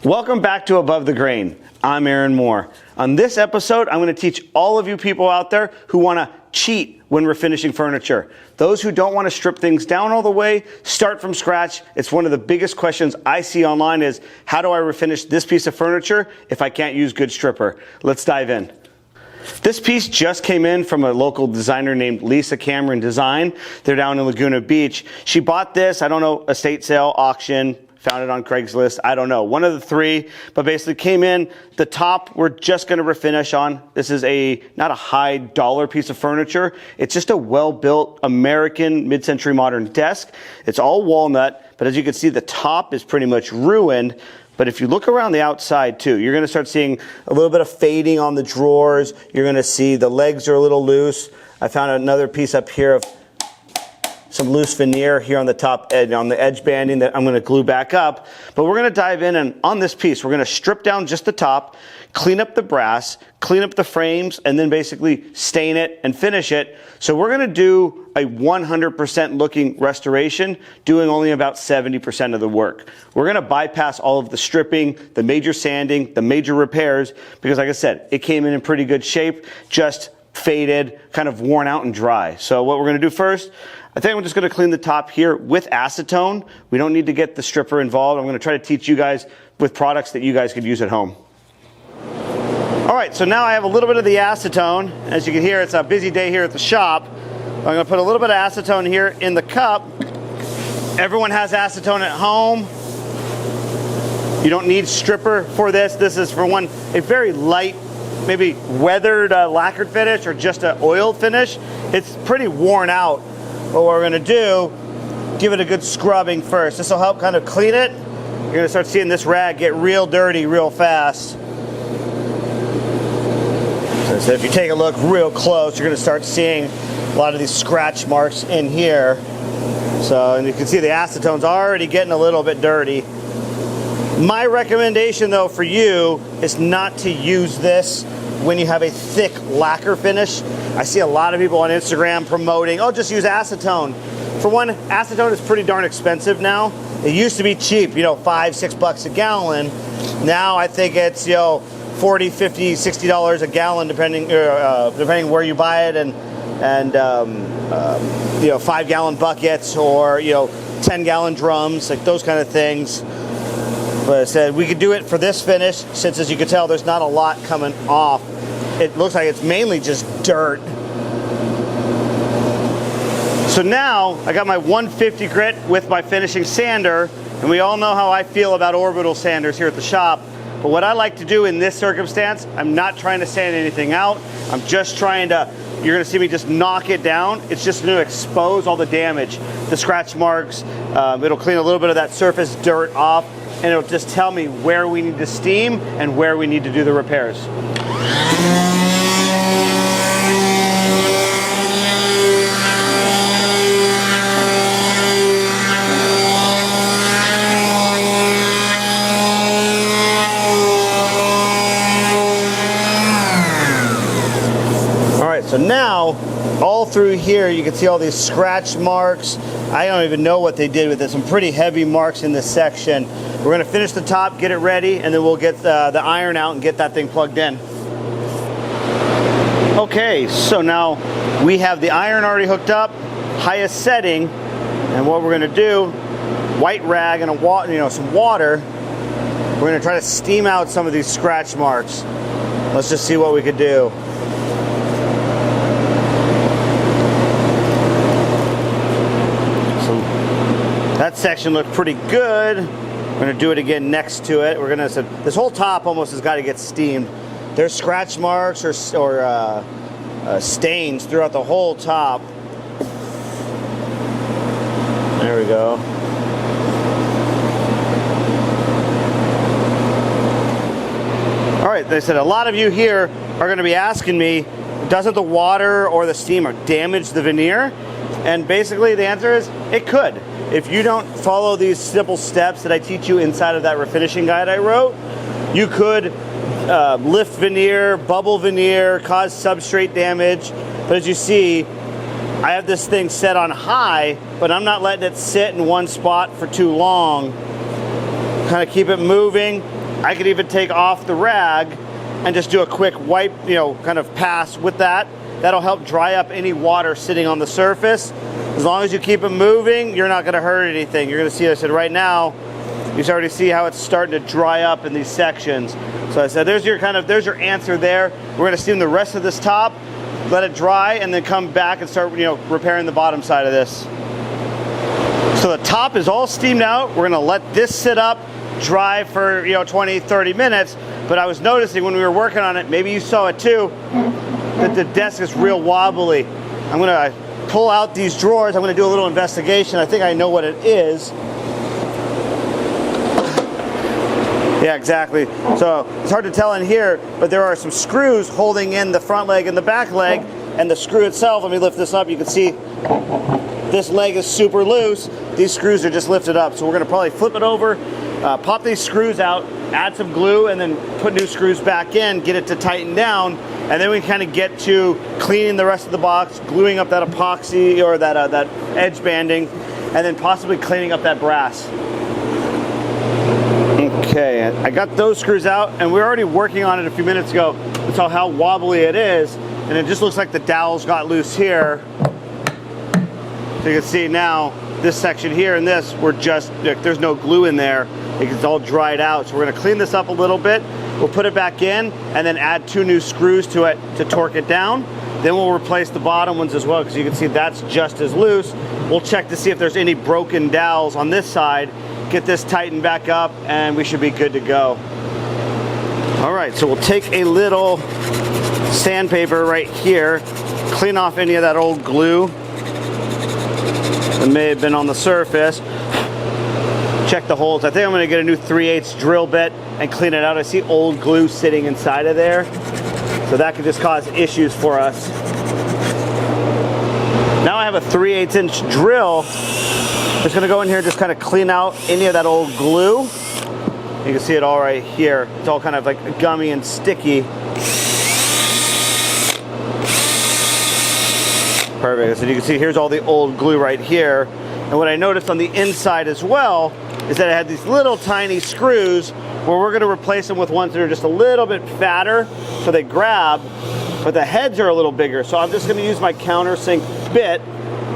Welcome back to Above the Grain. I'm Aaron Moore. On this episode, I'm going to teach all of you people out there who want to cheat when refinishing furniture. Those who don't want to strip things down all the way, start from scratch. It's one of the biggest questions I see online is, how do I refinish this piece of furniture if I can't use good stripper? Let's dive in. This piece just came in from a local designer named Lisa Cameron Design. They're down in Laguna Beach. She bought this, I don't know, estate sale, auction, found it on Craigslist, I don't know, one of the three, but basically came in. The top we're just going to refinish on. This is not a high dollar piece of furniture. It's just a well-built American mid-century modern desk. It's all walnut, but as you can see, the top is pretty much ruined. But if you look around the outside too, you're going to start seeing a little bit of fading on the drawers. You're going to see the legs are a little loose. I found another piece up here of some loose veneer here on the top edge, on the edge banding that I'm going to glue back up. But we're going to dive in, and on this piece, we're going to strip down just the top, clean up the brass, clean up the frames, and then basically stain it and finish it. So we're going to do a 100% looking restoration, doing only about 70% of the work. We're going to bypass all of the stripping, the major sanding, the major repairs, because like I said, it came in pretty good shape, just faded, kind of worn out and dry. So what we're going to do first, I think I'm just going to clean the top here with acetone. We don't need to get the stripper involved. I'm going to try to teach you guys with products that you guys could use at home. All right, so now I have a little bit of the acetone. As you can hear, it's a busy day here at the shop. I'm going to put a little bit of acetone here in the cup. Everyone has acetone at home. You don't need stripper for this. This is for a very light, maybe weathered lacquered finish or just an oiled finish. It's pretty worn out. But what we're going to do, give it a good scrubbing first. This will help kind of clean it. You're going to start seeing this rag get real dirty real fast. So if you take a look real close, you're going to start seeing a lot of these scratch marks in here. So, and you can see the acetone's already getting a little bit dirty. My recommendation though for you is not to use this when you have a thick lacquer finish. I see a lot of people on Instagram promoting, oh, just use acetone. For one, acetone is pretty darn expensive now. It used to be cheap, $5, $6 a gallon. Now I think it's, $40, $50, $60 a gallon, depending where you buy it, and 5-gallon buckets or 10-gallon drums, like those kind of things. But I said we could do it for this finish, since as you can tell, there's not a lot coming off. It looks like it's mainly just dirt. So now I got my 150 grit with my finishing sander, and we all know how I feel about orbital sanders here at the shop. But what I like to do in this circumstance, I'm not trying to sand anything out. I'm just trying to, you're gonna see me just knock it down. It's just gonna expose all the damage, the scratch marks. It'll clean a little bit of that surface dirt off, and it'll just tell me where we need to steam and where we need to do the repairs. So now, all through here, you can see all these scratch marks. I don't even know what they did with it. Some pretty heavy marks in this section. We're going to finish the top, get it ready, and then we'll get the iron out and get that thing plugged in. Okay, so now we have the iron already hooked up, highest setting, and what we're going to do, white rag and some water. We're going to try to steam out some of these scratch marks. Let's just see what we could do. That section looked pretty good. We're going to do it again next to it. We're going to, this whole top almost has got to get steamed. There's scratch marks or stains throughout the whole top. There we go. All right, they said a lot of you here are going to be asking me, doesn't the water or the steam damage the veneer? And basically the answer is, it could. If you don't follow these simple steps that I teach you inside of that refinishing guide I wrote, you could lift veneer, bubble veneer, cause substrate damage. But as you see, I have this thing set on high, but I'm not letting it sit in one spot for too long. Kind of keep it moving. I could even take off the rag and just do a quick wipe, kind of pass with that. That'll help dry up any water sitting on the surface. As long as you keep it moving, you're not gonna hurt anything. You're gonna see, I said right now, you already see how it's starting to dry up in these sections. So I said, there's your answer there. We're gonna steam the rest of this top, let it dry, and then come back and start, repairing the bottom side of this. So the top is all steamed out. We're gonna let this sit up, dry for 20, 30 minutes. But I was noticing when we were working on it, maybe you saw it too, that the desk is real wobbly. I'm gonna pull out these drawers. I'm gonna do a little investigation. I think I know what it is. Yeah, exactly. So it's hard to tell in here, but there are some screws holding in the front leg and the back leg, and the screw itself, let me lift this up, you can see this leg is super loose. These screws are just lifted up. So we're gonna probably flip it over, pop these screws out, add some glue, and then put new screws back in, get it to tighten down, and then we kind of get to cleaning the rest of the box, gluing up that epoxy or that edge banding, and then possibly cleaning up that brass. Okay, I got those screws out, and we were already working on it a few minutes ago. You saw how wobbly it is, and it just looks like the dowels got loose here. So you can see now, this section here and this, there's no glue in there. It's all dried out. So we're gonna clean this up a little bit. We'll put it back in, and then add 2 new screws to it to torque it down. Then we'll replace the bottom ones as well, because you can see that's just as loose. We'll check to see if there's any broken dowels on this side, get this tightened back up, and we should be good to go. All right, so we'll take a little sandpaper right here, clean off any of that old glue that may have been on the surface. Check the holes. I think I'm gonna get a new 3/8 drill bit and clean it out. I see old glue sitting inside of there, so that could just cause issues for us. Now I have a 3/8 inch drill. Just gonna go in here and just kind of clean out any of that old glue. You can see it all right here. It's all kind of like gummy and sticky. Perfect. So you can see here's all the old glue right here. And what I noticed on the inside as well is that it had these little tiny screws where we're gonna replace them with ones that are just a little bit fatter so they grab, but the heads are a little bigger. So I'm just gonna use my countersink bit,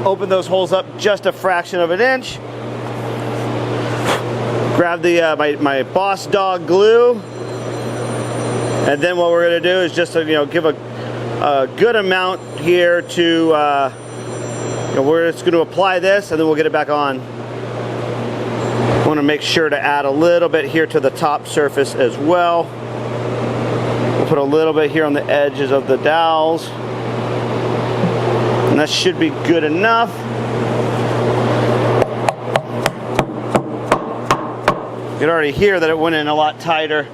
open those holes up just a fraction of an inch, grab the my Boss Dog glue, and then what we're gonna do is just give a good amount here to we're just going to apply this, and then we'll get it back on. I want to make sure to add a little bit here to the top surface as well. We'll put a little bit here on the edges of the dowels, and that should be good enough. You can already hear that it went in a lot tighter.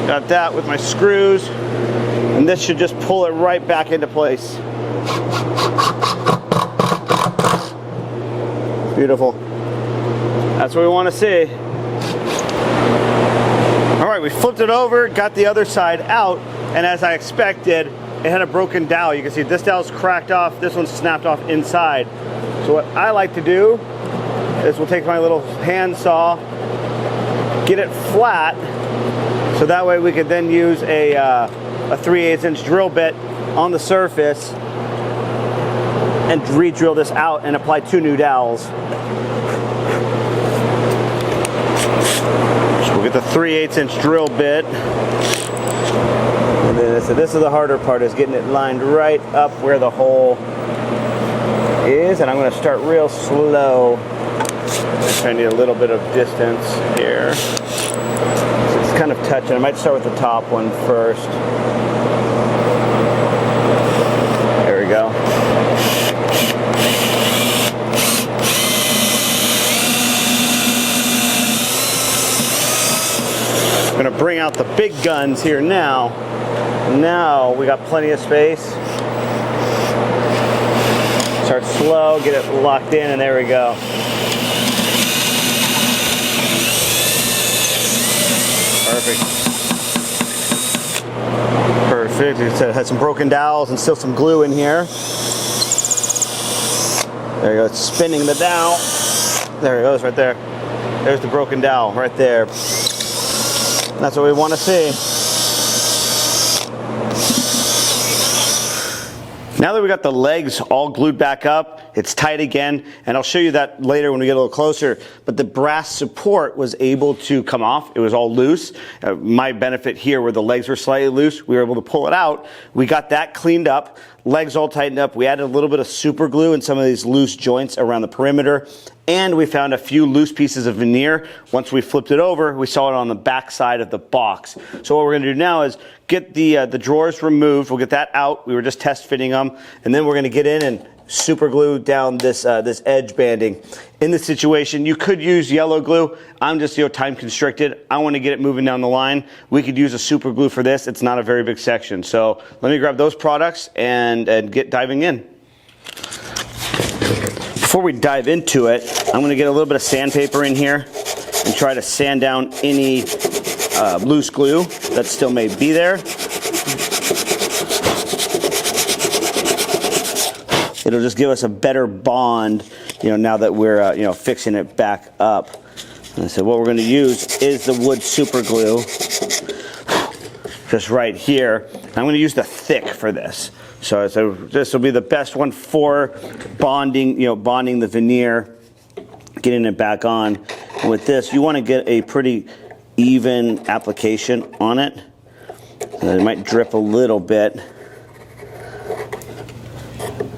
Got that with my screws, and this should just pull it right back into place. Beautiful. That's what we want to see. All right, we flipped it over, got the other side out, and as I expected, it had a broken dowel. You can see this dowel's cracked off, this one's snapped off inside. So what I like to do is we'll take my little hand saw, get it flat, so that way we could then use a 3/8 inch drill bit on the surface and re-drill this out and apply 2 new dowels. So we'll get the 3/8 inch drill bit. And then so this is the harder part, is getting it lined right up where the hole is. And I'm gonna start real slow. I need a little bit of distance here. So it's kind of touching. I might start with the top one first. There we go. I'm gonna bring out the big guns here now. Now we got plenty of space. Start slow, get it locked in, and there we go. Perfect. Perfect. It has some broken dowels and still some glue in here. There you go. It's spinning the dowel. There it goes right there. There's the broken dowel right there. That's what we want to see. Now that we got the legs all glued back up, it's tight again, and I'll show you that later when we get a little closer, but the brass support was able to come off. It was all loose. My benefit here where the legs were slightly loose, we were able to pull it out. We got that cleaned up, legs all tightened up. We added a little bit of super glue in some of these loose joints around the perimeter, and we found a few loose pieces of veneer. Once we flipped it over, we saw it on the back side of the box. So what we're gonna do now is get the drawers removed. We'll get that out. We were just test fitting them, and then we're gonna get in and super glue down this edge banding. In this situation, you could use yellow glue. I'm just time constricted. I want to get it moving down the line. We could use a super glue for this. It's not a very big section. So let me grab those products and get diving in. Before we dive into it, I'm going to get a little bit of sandpaper in here and try to sand down any loose glue that still may be there. It'll just give us a better bond, now that we're, fixing it back up. And so what we're going to use is the wood super glue, just right here. I'm going to use the thick for this. So this will be the best one for bonding, bonding the veneer, getting it back on. And with this, you want to get a pretty even application on it. It might drip a little bit.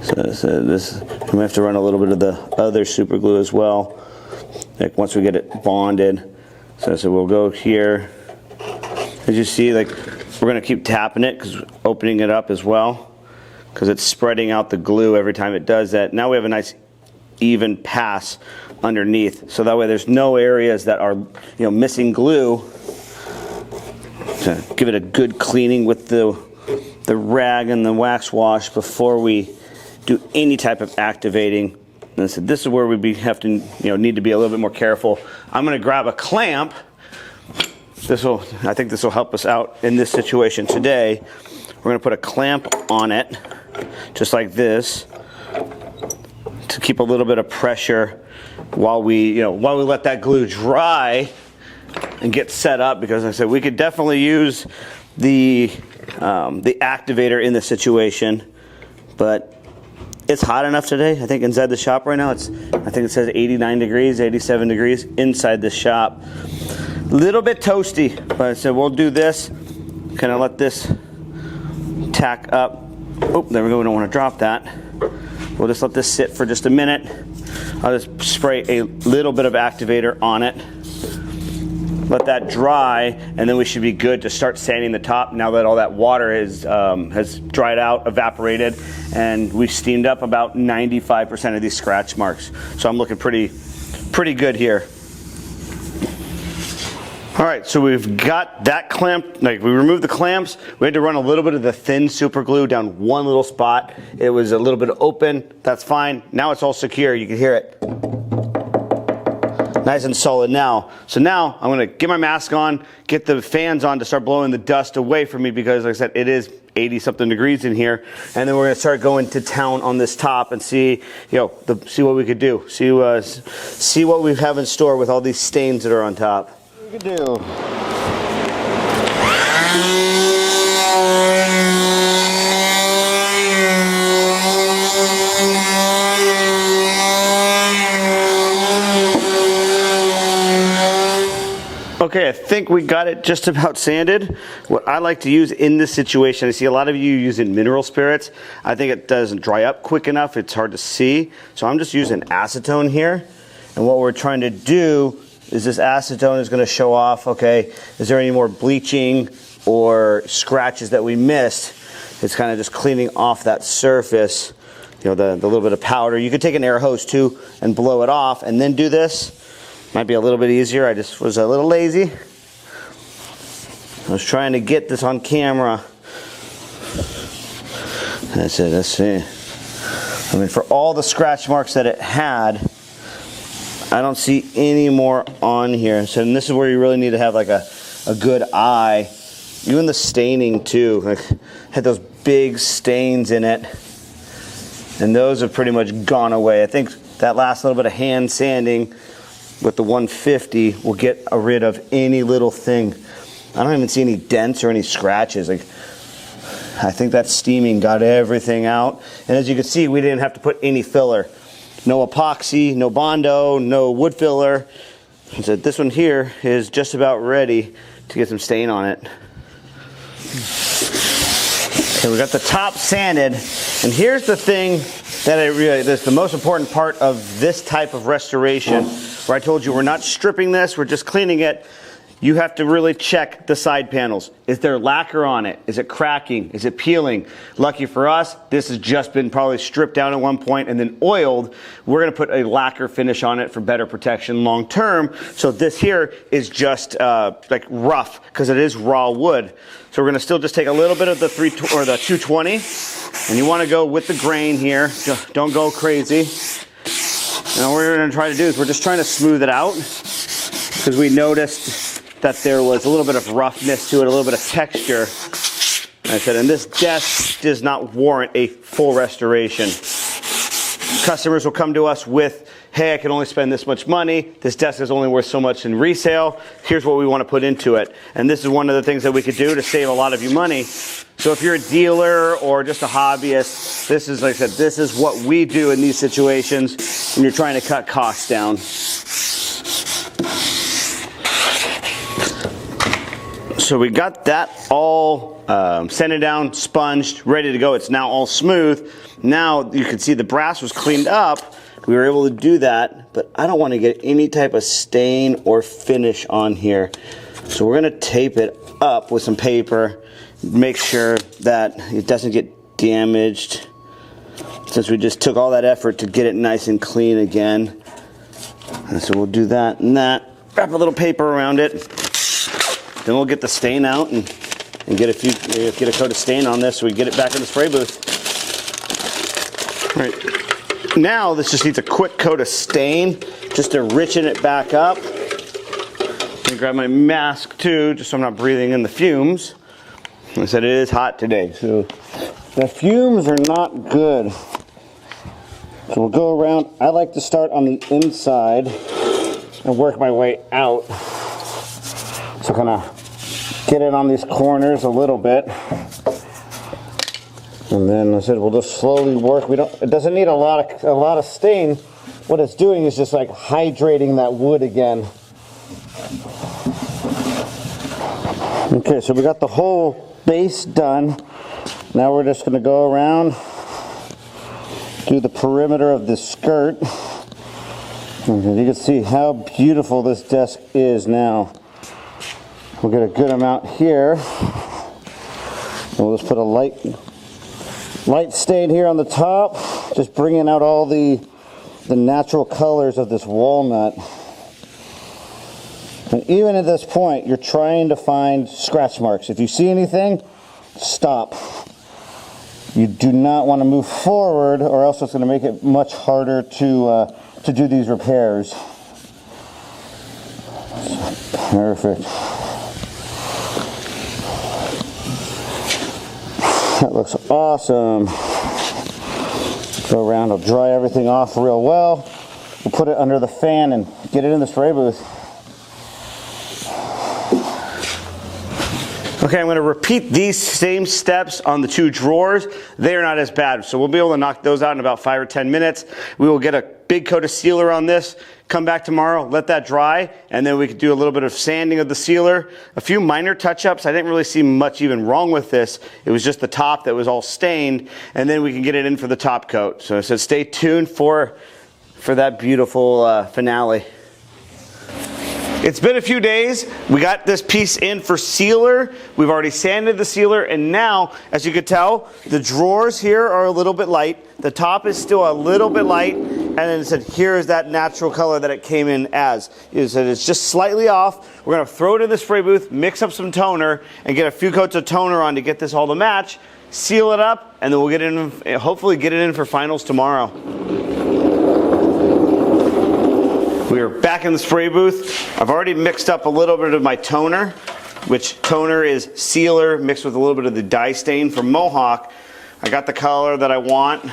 So this, we might have to run a little bit of the other super glue as well, like once we get it bonded. So we'll go here. As you see, we're going to keep tapping it, because opening it up as well, because it's spreading out the glue every time it does that. Now we have a nice even pass underneath, so that way there's no areas that are missing glue. So give it a good cleaning with the rag and the wax wash before we do any type of activating. And so this is where we have to need to be a little bit more careful. I'm going to grab a clamp. I think this will help us out in this situation today. We're going to put a clamp on it, just like this, to keep a little bit of pressure while we let that glue dry and get set up. Because like I said, we could definitely use the activator in this situation, but it's hot enough today. I think inside the shop right now, I think it says 89 degrees, 87 degrees inside the shop. A little bit toasty, but so we'll do this, kind of let this tack up. Oh, there we go, we don't want to drop that. We'll just let this sit for just a minute. I'll just spray a little bit of activator on it. Let that dry, and then we should be good to start sanding the top now that all that water has dried out, evaporated, and we've steamed up about 95% of these scratch marks. So I'm looking pretty good here. All right, so we've got that clamp, we removed the clamps. We had to run a little bit of the thin super glue down one little spot. It was a little bit open, that's fine. Now it's all secure, you can hear it. Nice and solid now. So now I'm going to get my mask on, get the fans on to start blowing the dust away from me, because like I said, it is 80 something degrees in here. And then we're going to start going to town on this top and see, see what we could do. See what we have in store with all these stains that are on top. What we could do. Okay, I think we got it just about sanded. What I like to use in this situation, I see a lot of you using mineral spirits. I think it doesn't dry up quick enough. It's hard to see. So I'm just using acetone here. And what we're trying to do is this acetone is going to show off, okay, is there any more bleaching or scratches that we missed? It's kind of just cleaning off that surface, the little bit of powder. You could take an air hose too and blow it off and then do this. Might be a little bit easier. I just was a little lazy. I was trying to get this on camera. That's it. Let's see. I mean, for all the scratch marks that it had, I don't see any more on here. So this is where you really need to have a good eye. Even the staining too. Had those big stains in it. And those have pretty much gone away. I think that last little bit of hand sanding with the 150 will get rid of any little thing I don't even see any dents or any scratches. Like, I think that steaming got everything out. And as you can see, we didn't have to put any filler. No epoxy, no Bondo, no wood filler. So this one here is just about ready to get some stain on it. Okay, we got the top sanded. And here's the thing that that's the most important part of this type of restoration, where I told you we're not stripping this, we're just cleaning it. You have to really check the side panels. Is there lacquer on it? Is it cracking? Is it peeling? Lucky for us, this has just been probably stripped down at one point and then oiled. We're gonna put a lacquer finish on it for better protection long term. So this here is just like rough, because it is raw wood. So we're gonna still just take a little bit of the 220, and you wanna go with the grain here. Don't go crazy. And what we're gonna try to do is we're just trying to smooth it out, because we noticed that there was a little bit of roughness to it, a little bit of texture. And I said, and this desk does not warrant a full restoration. Customers will come to us with, hey, I can only spend this much money. This desk is only worth so much in resale. Here's what we want to put into it. And this is one of the things that we could do to save a lot of you money. So if you're a dealer or just a hobbyist, this is, like I said, this is what we do in these situations when you're trying to cut costs down. So we got that all sanded down, sponged, ready to go. It's now all smooth. Now you can see the brass was cleaned up. We were able to do that, but I don't want to get any type of stain or finish on here. So we're gonna tape it up with some paper, make sure that it doesn't get damaged, since we just took all that effort to get it nice and clean again. And so we'll do that and that. Wrap a little paper around it. Then we'll get the stain out and get a coat of stain on this so we get it back in the spray booth. All right. Now this just needs a quick coat of stain just to richen it back up. Let me grab my mask too, just so I'm not breathing in the fumes. I said it is hot today, so the fumes are not good. So we'll go around. I like to start on the inside and work my way out. So kind of get it on these corners a little bit. And then I said we'll just slowly work. It doesn't need a lot of stain. What it's doing is just like hydrating that wood again. Okay, so we got the whole base done. Now we're just going to go around, do the perimeter of the skirt. And you can see how beautiful this desk is now. We'll get a good amount here. And we'll just put a light stain here on the top, just bringing out all the natural colors of this walnut. And even at this point, you're trying to find scratch marks. If you see anything, stop. You do not want to move forward, or else it's going to make it much harder to do these repairs. Perfect. That looks awesome. Go around, I'll dry everything off real well. We'll put it under the fan and get it in the spray booth. Okay, I'm going to repeat these same steps on the two drawers. They're not as bad, so we'll be able to knock those out in about 5 or 10 minutes. We will get a big coat of sealer on this, come back tomorrow, let that dry, and then we could do a little bit of sanding of the sealer. A few minor touch-ups. I didn't really see much even wrong with this. It was just the top that was all stained, and then we can get it in for the top coat. So I said stay tuned for that beautiful finale. It's been a few days. We got this piece in for sealer. We've already sanded the sealer, and now, as you can tell, the drawers here are a little bit light. The top is still a little bit light, and then it said here is that natural color that it came in as. It said it's just slightly off. We're gonna throw it in the spray booth, mix up some toner, and get a few coats of toner on to get this all to match, seal it up, and then we'll get it in, hopefully get it in for finals tomorrow. We are back in the spray booth. I've already mixed up a little bit of my toner, which toner is sealer mixed with a little bit of the dye stain from Mohawk. I got the color that I want,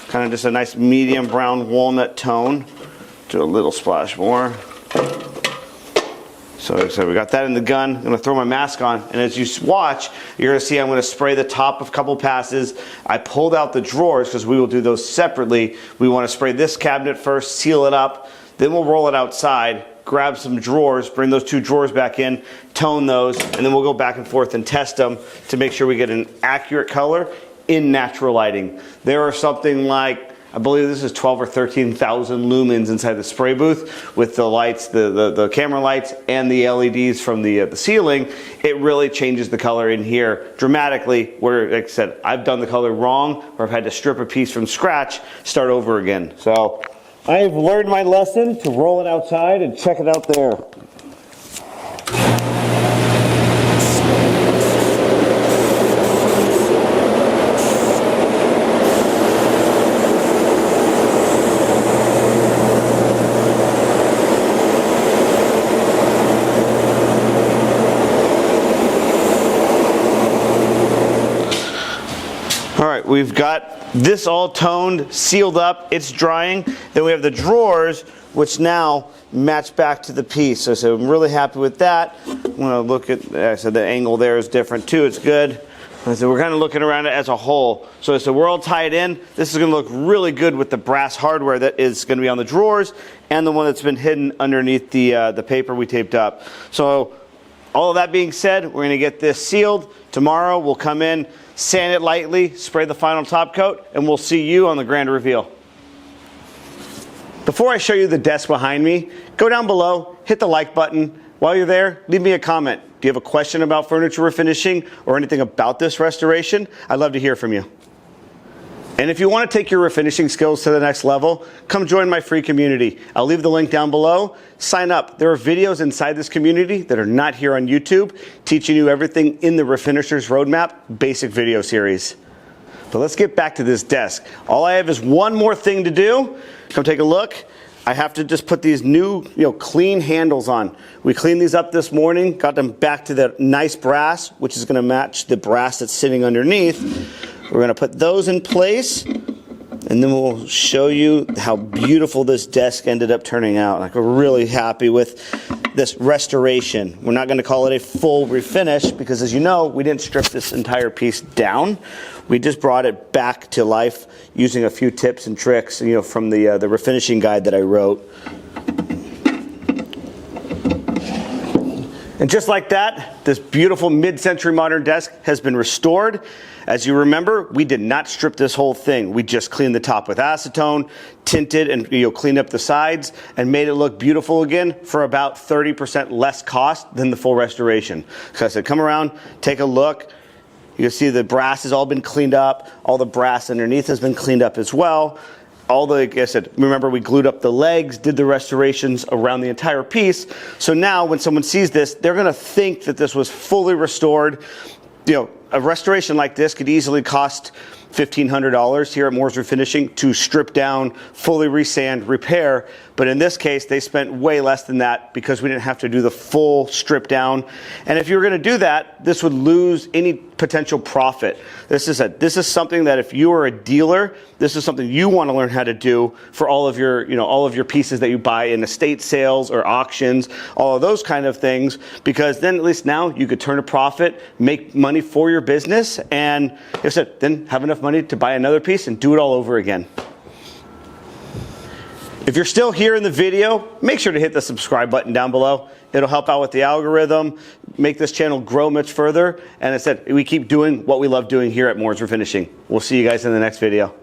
kind of just a nice medium brown walnut tone. Do a little splash more. So like I said, we got that in the gun. I'm gonna throw my mask on, and as you watch, you're gonna see I'm gonna spray the top of a couple passes. I pulled out the drawers because we will do those separately. We wanna spray this cabinet first, seal it up, then we'll roll it outside, grab some drawers, bring those 2 drawers back in, tone those, and then we'll go back and forth and test them to make sure we get an accurate color in natural lighting. There are something like, I believe this is 12 or 13,000 lumens inside the spray booth with the lights, the camera lights, and the LEDs from the ceiling. It really changes the color in here dramatically, where, like I said, I've done the color wrong, or I've had to strip a piece from scratch, start over again. So I've learned my lesson to roll it outside and check it out there. All right, we've got this all toned, sealed up, it's drying. Then we have the drawers, which now match back to the piece. So I'm really happy with that. I'm gonna look at, I said the angle there is different too, it's good. So we're kind of looking around it as a whole. So we're all tied in. This is gonna look really good with the brass hardware that is gonna be on the drawers and the one that's been hidden underneath the paper we taped up. So all of that being said, we're gonna get this sealed. Tomorrow we'll come in, sand it lightly, spray the final top coat, and we'll see you on the grand reveal. Before I show you the desk behind me, go down below, hit the like button. While you're there, leave me a comment. Do you have a question about furniture refinishing or anything about this restoration? I'd love to hear from you. And if you want to take your refinishing skills to the next level, come join my free community. I'll leave the link down below. Sign up. There are videos inside this community that are not here on YouTube, teaching you everything in the Refinishers Roadmap basic video series. But let's get back to this desk. All I have is one more thing to do. Come take a look. I have to just put these new, clean handles on. We cleaned these up this morning, got them back to the nice brass, which is going to match the brass that's sitting underneath. We're going to put those in place, and then we'll show you how beautiful this desk ended up turning out. Like, we're really happy with this restoration. We're not going to call it a full refinish because, as you know, we didn't strip this entire piece down. We just brought it back to life using a few tips and tricks, from the refinishing guide that I wrote. And just like that, this beautiful mid-century modern desk has been restored. As you remember, we did not strip this whole thing. We just cleaned the top with acetone, tinted, and cleaned up the sides, and made it look beautiful again for about 30% less cost than the full restoration. So I said, come around, take a look. You can see the brass has all been cleaned up. All the brass underneath has been cleaned up as well. Like I said, remember we glued up the legs, did the restorations around the entire piece. So now when someone sees this, they're gonna think that this was fully restored. A restoration like this could easily cost $1,500 here at Moore's Refinishing to strip down, fully resand, repair. But in this case, they spent way less than that because we didn't have to do the full strip down. And if you were going to do that, this would lose any potential profit. This is something that if you are a dealer, this is something you want to learn how to do for all of your pieces that you buy in estate sales or auctions, all of those kind of things, because then at least now you could turn a profit, make money for your business, and like I said, then have enough money to buy another piece and do it all over again. If you're still here in the video, make sure to hit the subscribe button down below. It'll help out with the algorithm, make this channel grow much further. And as I said, we keep doing what we love doing here at Moore's Refinishing. We'll see you guys in the next video.